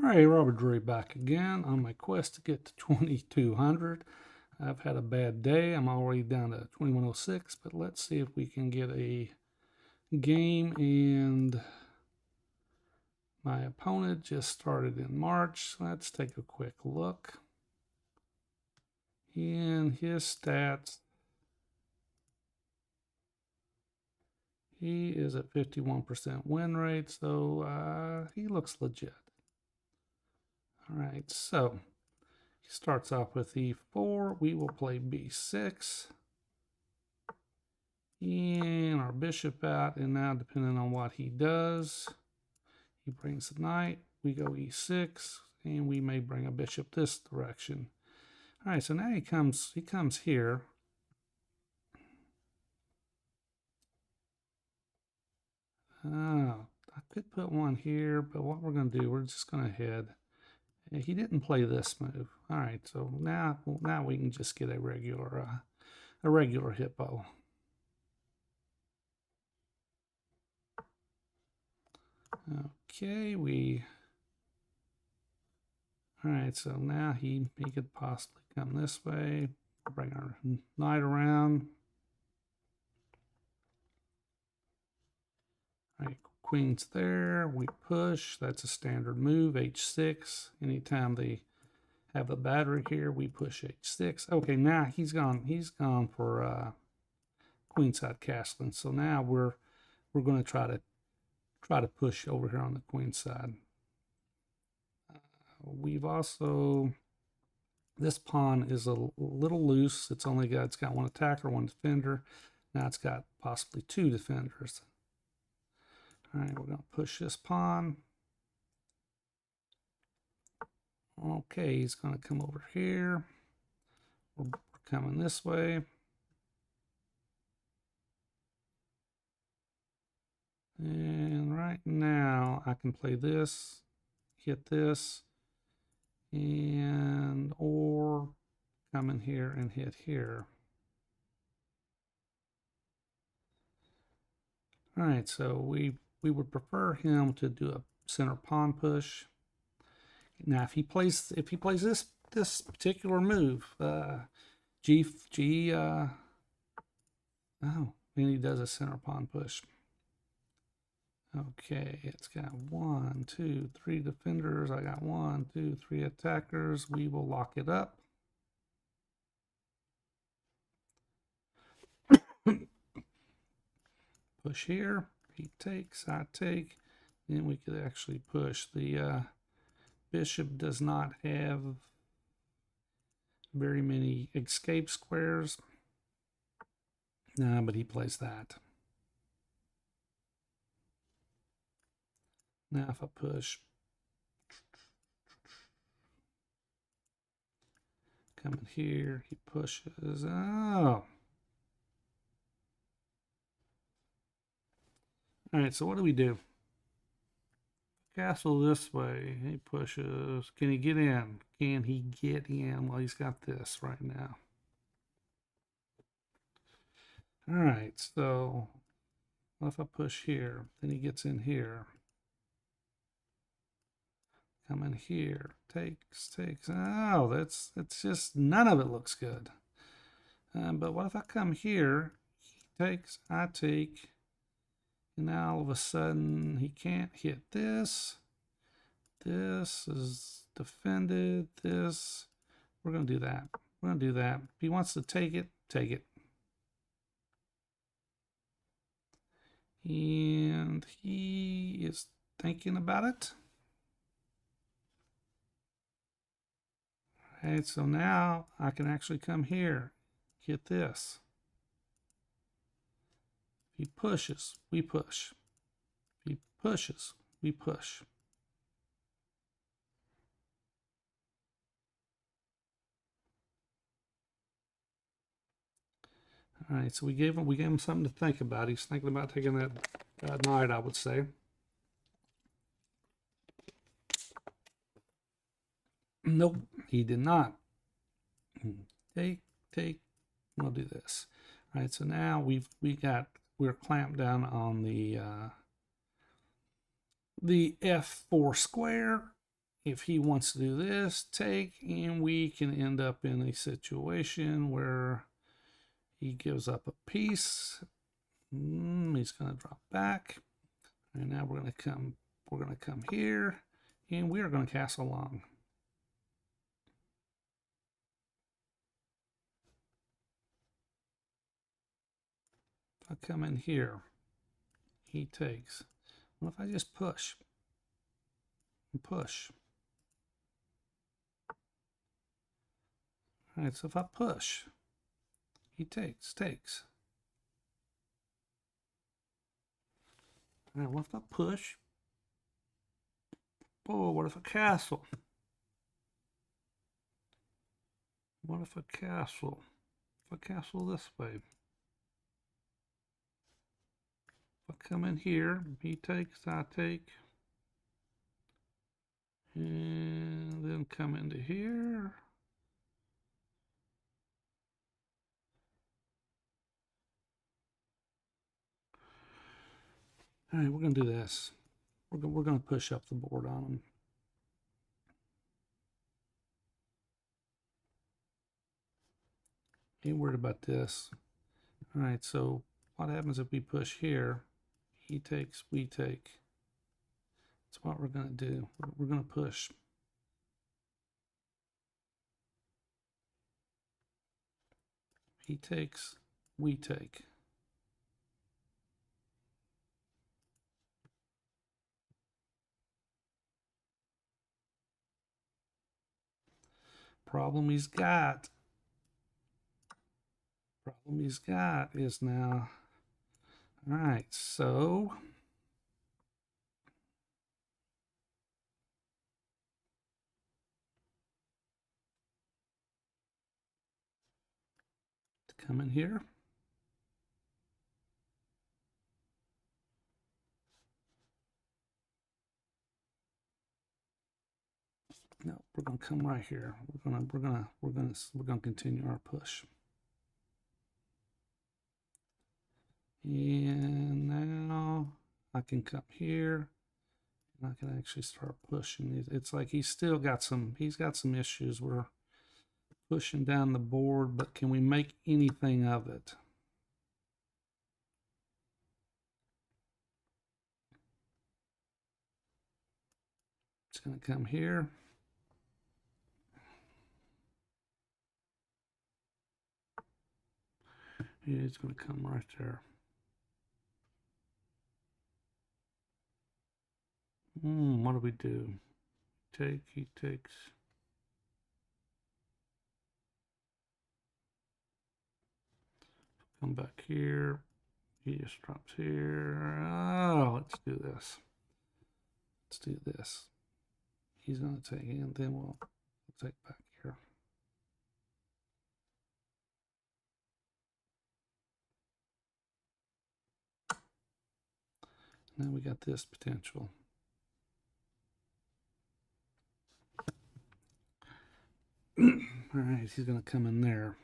Alright, Robert Drury back again on my quest to get to 2200. I've had a bad day. I'm already down to 2106, but let's see if we can get a game. And my opponent just started in March. Let's take a quick look. In his stats, he is at 51% win rate, so he looks legit. Alright, so he starts off with e4. We will play b6. And our bishop out, and now depending on what he does, he brings the knight. We go e6, and we may bring a bishop this direction. All right, so now he comes here. Oh, I could put one here, but what we're going to do, we're just going to head. He didn't play this move. All right, so now we can just get a regular hippo. Okay, all right, so now he could possibly come this way, bring our knight around. All right, queen's there, we push, that's a standard move, h6. Anytime they have a battery here, we push h6. Okay, now he's gone for queenside castling. So now we're going to try to push over here on the queen side. We've also, this pawn is a little loose. It's got one attacker, one defender. Now it's got possibly two defenders. All right, we're going to push this pawn. Okay, he's going to come over here. We're coming this way. And right now I can play this, hit this, and or come in here and hit here. All right, so we would prefer him to do a center pawn push. Now, if he plays this particular move, oh, and he does a center pawn push. Okay, it's got 1, 2, 3 defenders. I got 1, 2, 3 attackers. We will lock it up. Push here. He takes, I take. Then we could actually push. The bishop does not have very many escape squares. But he plays that. Now if I push, coming here, he pushes. Oh. All right, so what do we do? Castle this way. He pushes. Can he get in? Can he get in? Well, he's got this right now. All right, so what if I push here? Then he gets in here. Come in here. Takes. Oh, it's just, none of it looks good. But what if I come here? He takes, I take. And now all of a sudden he can't hit this. This is defended. This. We're going to do that. We're going to do that. If he wants to take it, take it. And he is thinking about it. All right, so now I can actually come here, hit this. If he pushes, we push. If he pushes, we push. All right, so we gave him something to think about. He's thinking about taking that knight, I would say. Nope, he did not. Take. We'll do this. All right, so now we're clamped down on the F4 square, if he wants to do this, take, and we can end up in a situation where he gives up a piece. He's going to drop back, and now we're going to come here, and we are going to castle long. If I come in here, he takes. What if I just push and push? All right, so if I push, he takes. All right, what if I push? Oh, what if I castle? What if I castle? If I castle this way? If I come in here, he takes, I take. And then come into here. All right, we're going to do this. We're going to push up the board on him. Ain't worried about this. All right, so what happens if we push here? He takes, we take. That's what we're going to do. We're going to push. He takes, we take. Problem he's got is now, all right, so to come in here. No, we're gonna come right here. We're gonna continue our push. And now I can come here and I can actually start pushing. It's like he's got some issues. We're pushing down the board, but can we make anything of it? It's gonna come here. It's gonna come right there. What do we do? Take, he takes. Come back here. He just drops here. Oh, let's do this. Let's do this. He's going to take it, and then we'll take back here. Now we got this potential. All right, he's going to come in there.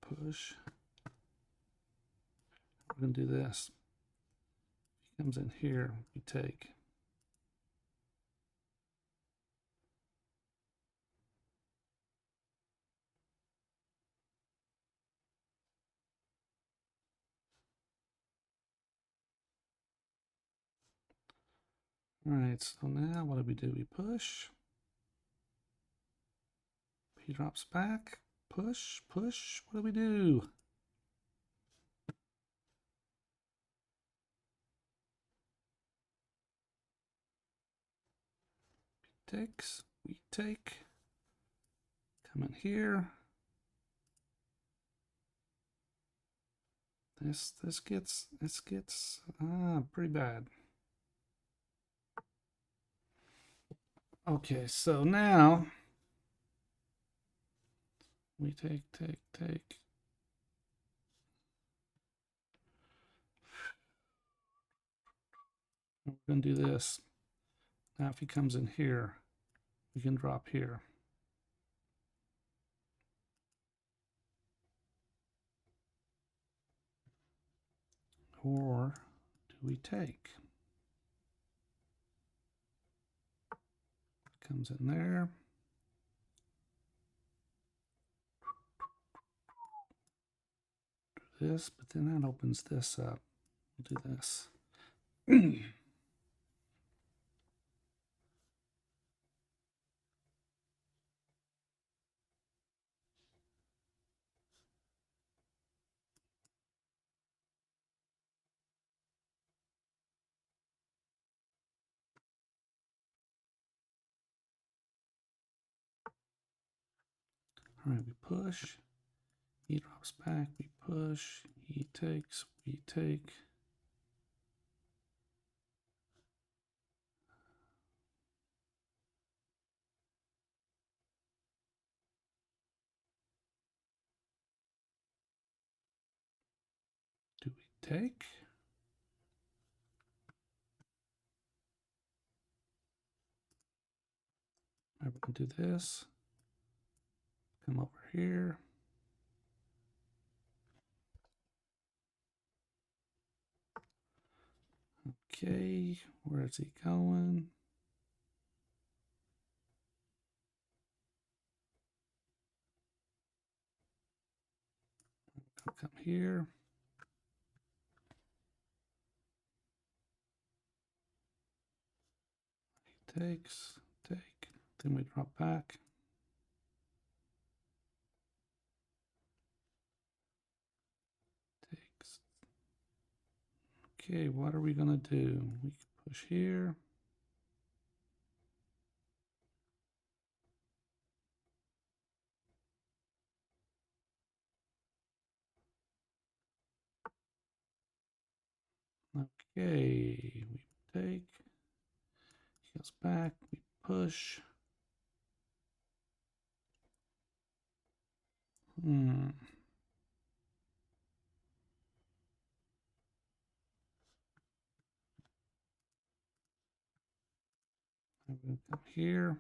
Push. We're going to do this. He comes in here, we take. All right, so now what do we do? We push. He drops back. Push, push. What do we do? He takes, we take. Come in here. This gets pretty bad. Okay, so now we take. We're gonna do this. Now if he comes in here, we can drop here. or do we take? Comes in there. Do this, but then that opens this up. We'll do this. All right, we push. He drops back. We push. He takes. We take. Do we take? We're going to do this. Come over here. Okay, where is he going? I'll come here. He takes, take. Then we drop back. Takes. Okay, what are we going to do? We can push here. Okay, we take. He goes back. We push. I'm going to come here.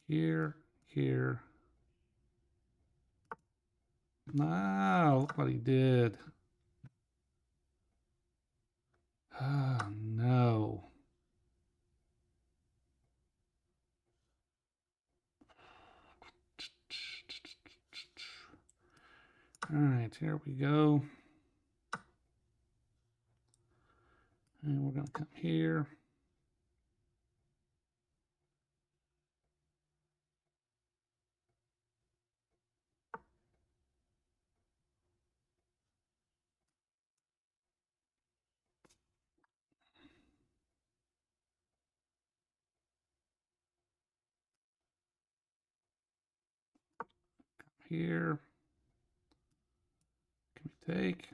Here, here. Wow, look what he did. Oh, no. All right, here we go. And we're going to come here. Here. Can we take?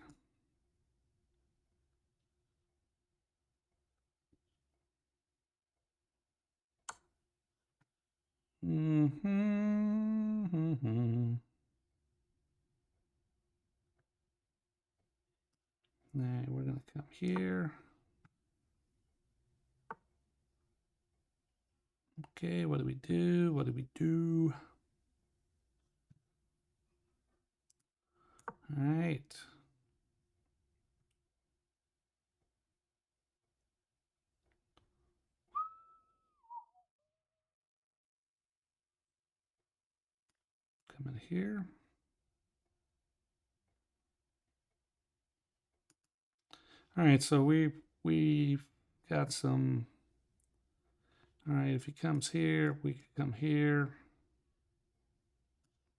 Now we're going to come here. Okay, what do we do? What do we do? All right. Come in here. All right, so we've got some. All right, if he comes here, we can come here.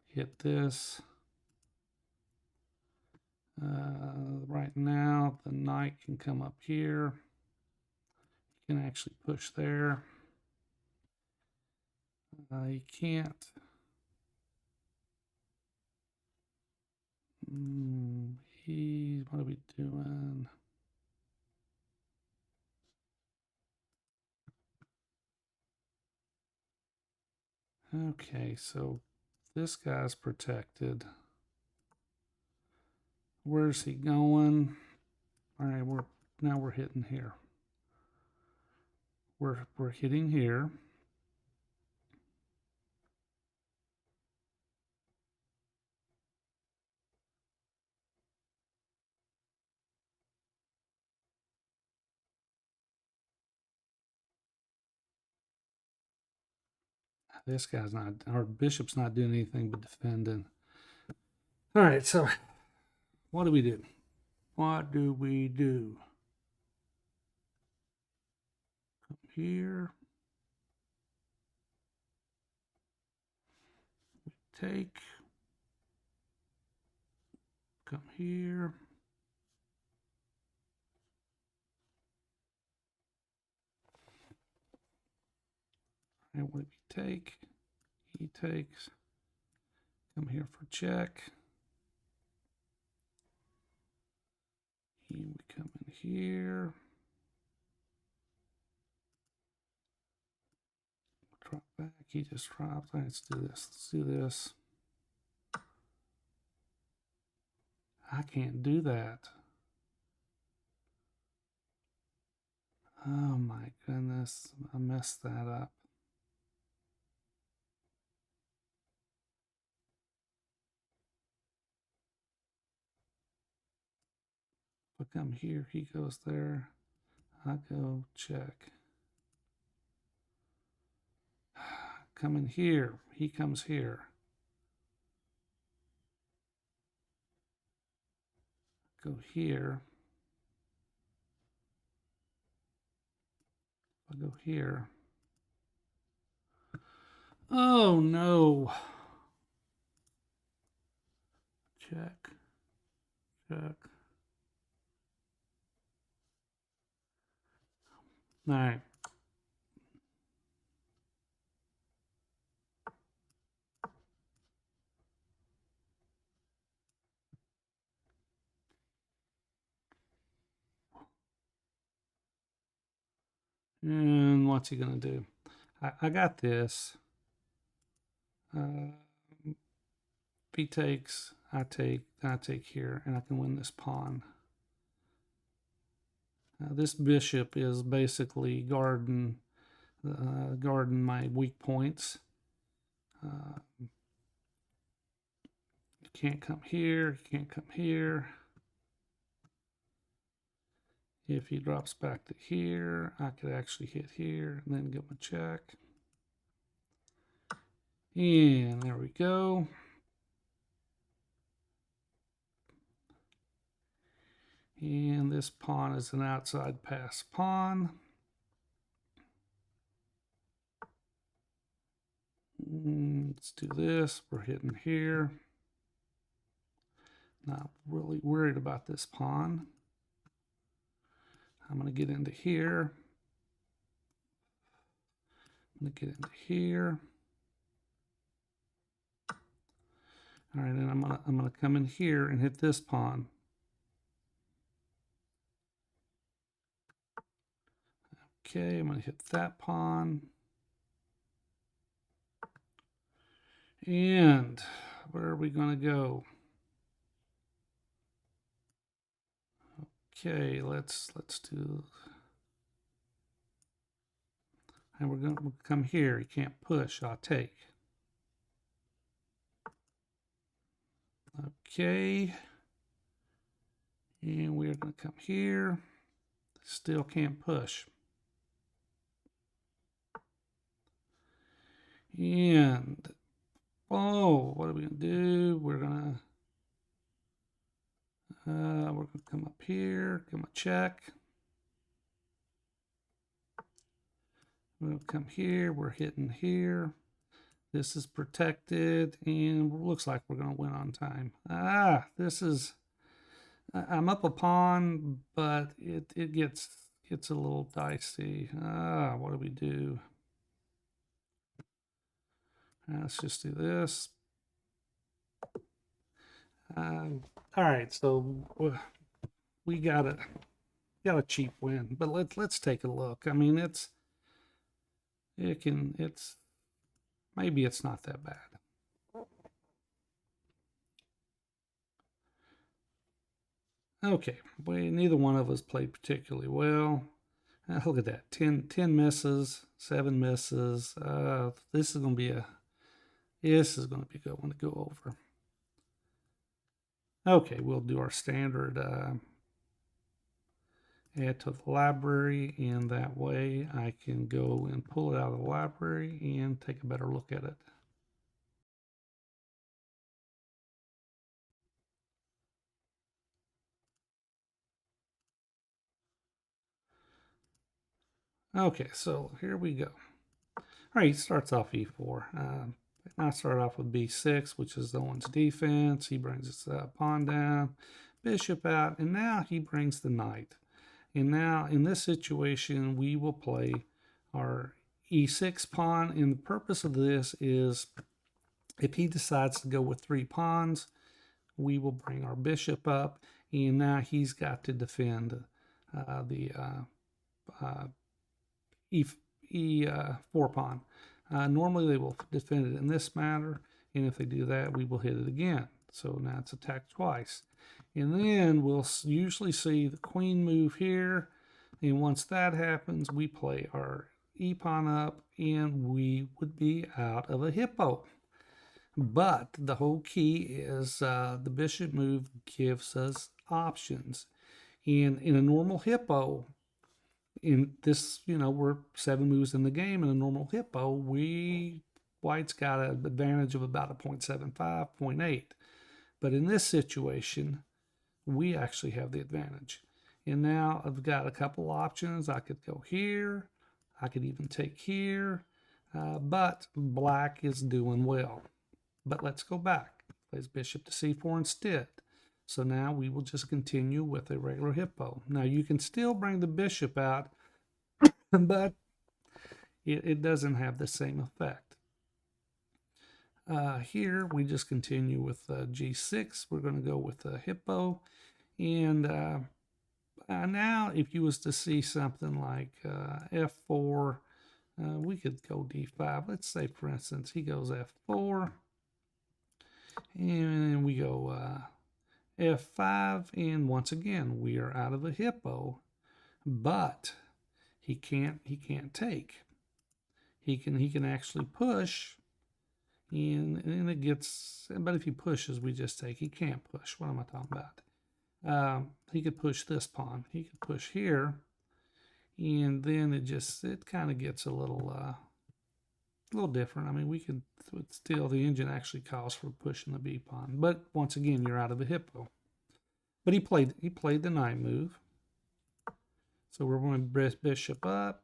Hit this. Right now, the knight can come up here. You can actually push there. You can't. What are we doing? Okay, so this guy's protected. Where's he going? All right, now we're hitting here. We're hitting here. This guy's not, our bishop's not doing anything but defending. All right, so what do we do? What do we do? Come here. We take. Come here. And what do we take? He takes. Come here for check. We come in here. Drop back. He just dropped. Let's do this. Let's do this. I can't do that. Oh my goodness. I messed that up. If I come here, he goes there. I go check. Come in here. He comes here. Go here. I'll go here. Oh no. Check. Check. All right. And what's he going to do? I got this. If he takes, I take here, and I can win this pawn. This bishop is basically guarding my weak points. You can't come here. You can't come here. If he drops back to here, I could actually hit here and then give him a check. And there we go. And this pawn is an outside pass pawn. Let's do this. We're hitting here. Not really worried about this pawn. I'm going to get into here. I'm going to get into here. All right, and I'm going to come in here and hit this pawn. Okay, I'm going to hit that pawn. And where are we going to go? Okay, let's do. And we're going to come here. You can't push. I'll take. Okay. And we're going to come here. Still can't push. And oh, what are we going to do? We're going to come up here, give them a check. We're going to come here. We're hitting here. This is protected, and looks like we're going to win on time. This is. I'm up a pawn, but it gets a little dicey. What do we do? Let's just do this. All right, so we got a cheap win, but let's take a look. I mean, maybe it's not that bad. Okay, neither one of us played particularly well. Look at that, 10 misses, 7 misses. This is going to be a good one to go over. Okay, we'll do our standard add to the library, and that way I can go and pull it out of the library and take a better look at it. Okay, so here we go. All right, he starts off e4. I start off with b6, which is the one's defense. He brings his pawn down, bishop out, and now he brings the knight. And now in this situation, we will play our e6 pawn. And the purpose of this is if he decides to go with 3 pawns, we will bring our bishop up. And now he's got to defend the e4 pawn. Normally they will defend it in this manner, and if they do that, we will hit it again. So now it's attacked twice. And then we'll usually see the queen move here, and once that happens, we play our e-pawn up, and we would be out of a hippo. But the whole key is the bishop move gives us options. And in a normal hippo, in this, we're 7 moves in the game. In a normal hippo, white's got an advantage of about a 0.75, 0.8. But in this situation, we actually have the advantage. And now I've got a couple options. I could go here. I could even take here. But black is doing well. But let's go back. Plays bishop to c4 instead. So now we will just continue with a regular hippo. Now you can still bring the bishop out, but it doesn't have the same effect. Here we just continue with g6. We're going to go with the hippo. And now if you was to see something like f4, we could go d5. Let's say, for instance, he goes f4. And we go f5, and once again we are out of a hippo, but he can't take. He can actually push, and it gets. But if he pushes, we just take. He can't push. What am I talking about? He could push this pawn. He could push here, and then it kind of gets a little different. I mean, we could still, the engine actually calls for pushing the b pawn, but once again, you're out of a hippo. But he played the knight move. So we're going bishop up,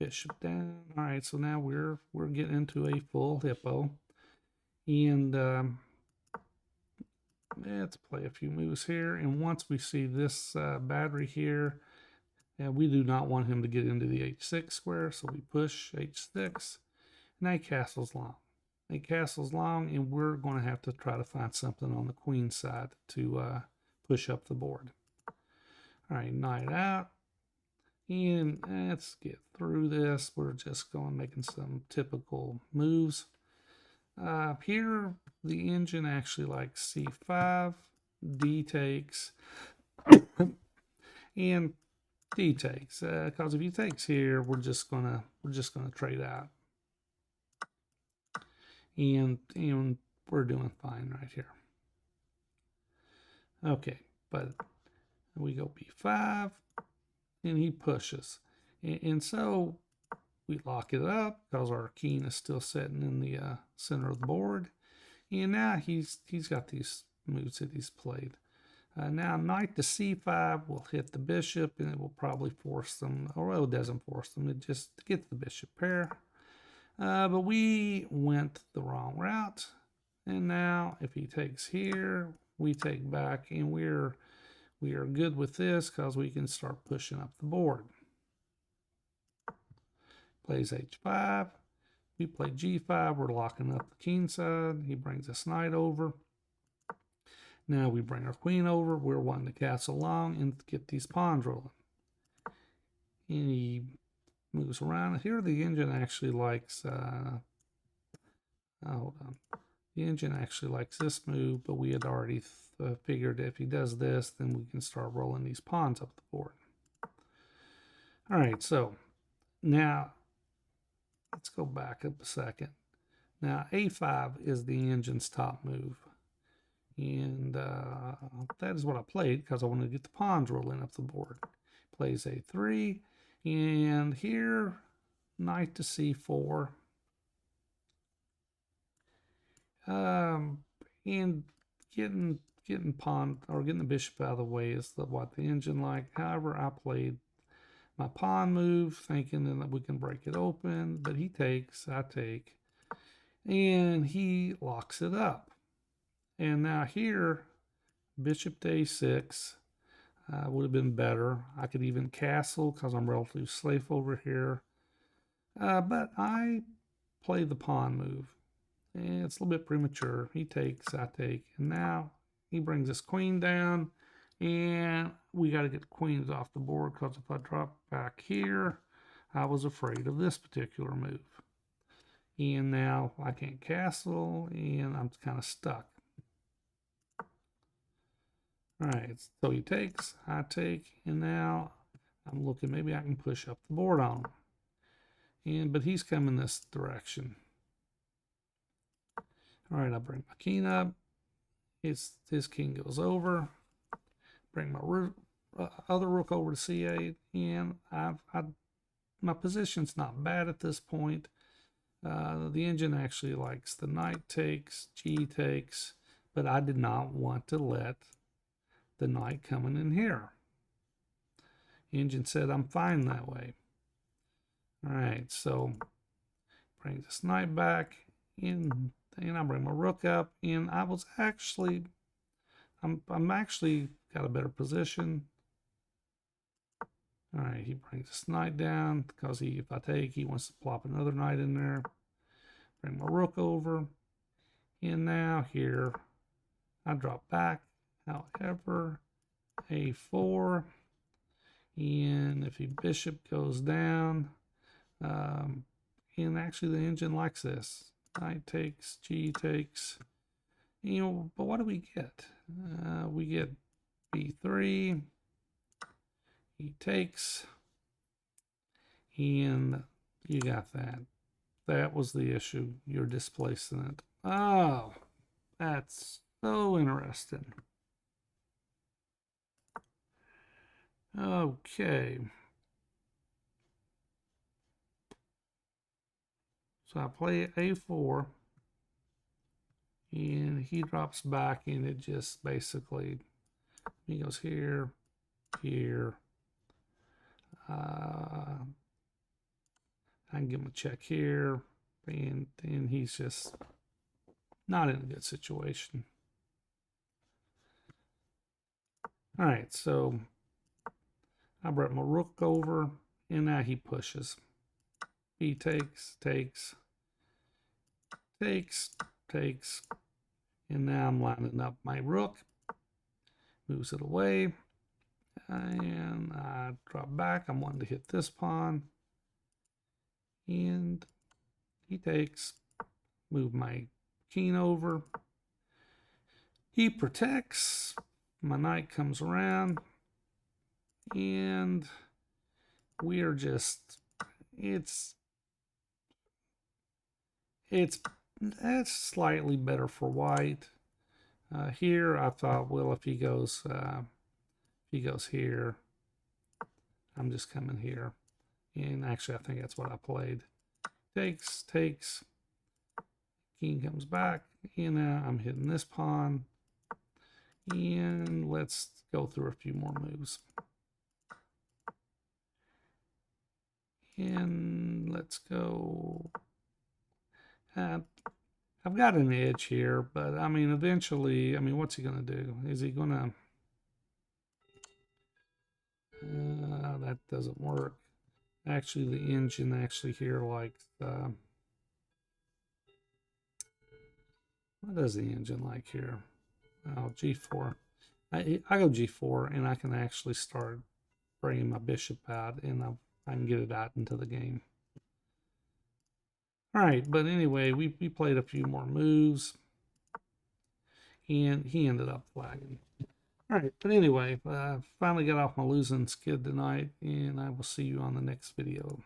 bishop down. All right, so now we're getting into a full hippo, and let's play a few moves here. And once we see this battery here, we do not want him to get into the h6 square, so we push h6. Now he castles long. He castles long, and we're going to have to try to find something on the queen side to push up the board. All right, knight out. And let's get through this. We're just going making some typical moves. Here, the engine actually likes c5, d takes, and d takes. Because if he takes here, we're just gonna trade out. And we're doing fine right here. Okay, but we go b5, and he pushes. And so we lock it up because our king is still sitting in the center of the board. And now he's got these moves that he's played. Now knight to c5 will hit the bishop, and it will probably force them, or it doesn't force them, it just gets the bishop pair. But we went the wrong route, and now if he takes here, we take back, and we are good with this because we can start pushing up the board. Plays h5, we play g5, we're locking up the king side. He brings this knight over. Now we bring our queen over. We're wanting to castle long and get these pawns rolling. And he moves around. Here the engine actually likes, hold on. The engine actually likes this move, but we had already figured if he does this, then we can start rolling these pawns up the board. All right, so now let's go back up a second. Now a5 is the engine's top move. And that is what I played because I wanted to get the pawns rolling up the board. plays a3, and here knight to c4. And getting pawn or getting the bishop out of the way is what the engine like. However, I played my pawn move thinking that we can break it open, but he takes, I take, and he locks it up. And now here, bishop to a6 would have been better. I could even castle because I'm relatively safe over here. But I play the pawn move. And it's a little bit premature. He takes, I take, and now he brings his queen down, and we got to get queens off the board because if I drop back here, I was afraid of this particular move. And now I can't castle, and I'm kind of stuck. All right, so he takes, I take, and now I'm looking, maybe I can push up the board on him. But he's coming this direction. All right, I bring my king up. His king goes over. Bring my other rook over to c8, and my position's not bad at this point. The engine actually likes the knight takes, g takes, but I did not want to let the knight coming in here. The engine said I'm fine that way. All right, so bring this knight back in. And I bring my rook up, and I was actually, I'm actually got a better position. All right, he brings this knight down because if I take, he wants to plop another knight in there. Bring my rook over, and now here I drop back. However, a4, and if the bishop goes down, and actually the engine likes this. Knight takes, g takes, but what do we get? We get b3, he takes, and you got that. That was the issue. You're displacing it. Oh, that's so interesting. Okay. So I play a4, and he drops back, and it just basically, he goes here, here. I can give him a check here, and he's just not in a good situation. All right, so I brought my rook over, and now he pushes. He takes, takes, takes, takes, and now I'm lining up my rook, moves it away, and I drop back. I'm wanting to hit this pawn, and he takes, move my king over. He protects, my knight comes around, and we are just, that's slightly better for white. Here I thought, well, if he goes here, I'm just coming here. And actually, I think that's what I played. Takes, takes, king comes back, and now I'm hitting this pawn. And let's go through a few more moves. And let's go. I've got an edge here, but I mean, eventually, I mean, what's he going to do? Is he going to... that doesn't work. Actually, the engine actually here likes... what does the engine like here? Oh, g4. I go g4, and I can actually start bringing my bishop out, and I can get it out into the game. All right, but anyway, we played a few more moves, and he ended up flagging. All right, but anyway, finally got off my losing skid tonight, and I will see you on the next video.